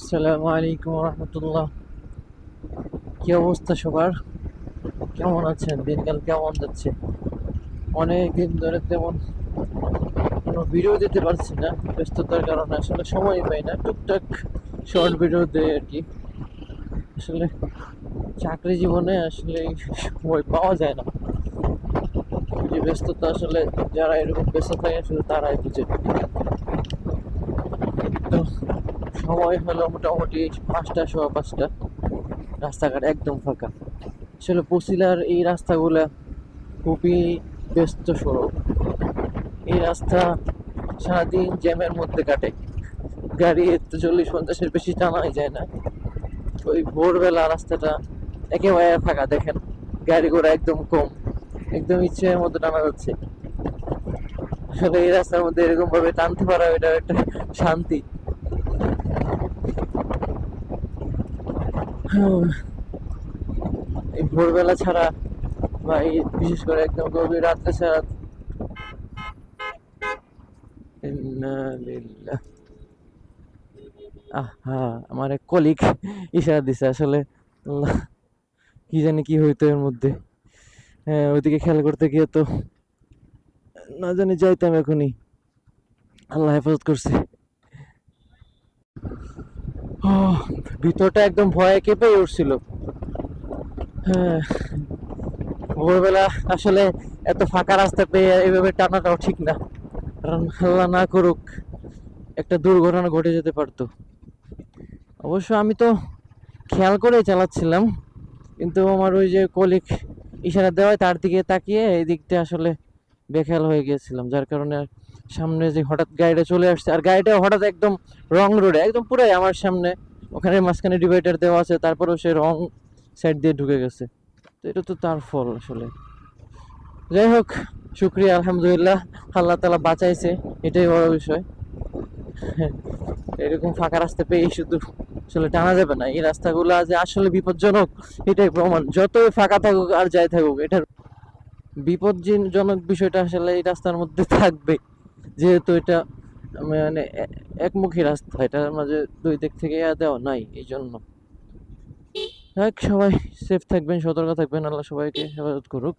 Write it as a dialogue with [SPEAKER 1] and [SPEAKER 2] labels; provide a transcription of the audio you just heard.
[SPEAKER 1] আসসালামু আলাইকুম রহমতুল্লাহ। কি অবস্থা সবার? কেমন আছেন? দিনকাল কেমন যাচ্ছে? অনেক দিন ধরে তেমন কোনো ভিডিও দিতে পারছি না, ব্যস্ততার কারণে আসলে সময় পাই না। টুকটাক শর্ট ভিডিও দেয় আর কি। আসলে চাকরি জীবনে আসলে সময় পাওয়া যায় না। এই যে ব্যস্ততা, আসলে যারা এরকম ব্যস্ত থাকে শুধু তারাই বুঝে। তো সময় হলো মোটামুটি 5টা, সোয়া 5টা। রাস্তাঘাট একদম ফাঁকা। আসলে বসিলার এই রাস্তাগুলা খুবই ব্যস্ত সড়ক। এই রাস্তা সারাদিন জ্যামের মধ্যে কাটে। গাড়ি তো 40-50-এর বেশি টানাই যায় না। ওই ভোরবেলা রাস্তাটা একেবারে ফাঁকা, দেখেন গাড়ি ঘোড়া একদম কম, একদম ইচ্ছের মতো টানা যাচ্ছে। আসলে এই রাস্তার মধ্যে এরকম ভাবে টানতে পারা, এটা একটা শান্তি। এই ভোরবেলা ছাড়া বা এই বিশেষ করে একদম গভীর রাত্রে ছাড়া। ইন্না লিল্লাহ। আহা, আমার এক কলিগ ইশারা দিছে আসলে। আল্লাহ, কি জানি কি হইতো এর মধ্যে। হ্যাঁ, ওইদিকে খেয়াল করতে গিয়ে তো না জানি যাইতাম এখনই। আল্লাহ হেফাজত করছে। ভিতরটা একদম ভয়ে কেঁপে উঠছিল। হ্যাঁ, ভোরবেলা আসলে এত ফাঁকা রাস্তা পেয়ে এইভাবে টানাটাও ঠিক না, কারণ আল্লাহ না করুক একটা দুর্ঘটনা ঘটে যেতে পারতো। অবশ্য আমি তো খেয়াল করেই চালাচ্ছিলাম, কিন্তু আমার ওই যে কলিগ ইশারা দেওয়ায় তার দিকে তাকিয়ে এই দিকটা আসলে বেখেয়াল হয়ে গিয়েছিলাম, যার কারণে সামনে যে হঠাৎ গাড়িটা চলে আসছে, আর গাড়িটা হঠাৎ একদম রং রোডে, একদম পুরাই আমার সামনে। ওখানে মাঝখানে ডিভাইডার দেওয়া আছে, তারপরেও সে রং সাইড দিয়ে ঢুকে গেছে। তো এটা তো তার ফল আসলে। যাই হোক, শুক্রিয়া, আলহামদুলিল্লাহ, আল্লাহ তালা বাঁচাইছে, এটাই বড় বিষয়। এরকম ফাঁকা রাস্তা পেয়ে শুধু আসলে টানা যাবে না। এই রাস্তাগুলো যে আসলে বিপজ্জনক এটাই প্রমাণ। যতই ফাঁকা থাকুক আর যাই থাকুক, এটার বিপজ্জনক বিষয়টা আসলে এই রাস্তার মধ্যে থাকবে, যেহেতু এটা মানে একমুখী রাস্তা, এটার মাঝে দুই দিক থেকে দেওয়া নাই, এই জন্য। সবাই সেফ থাকবেন, সতর্ক থাকবেন, আল্লাহ সবাইকে হেফাজত করুক।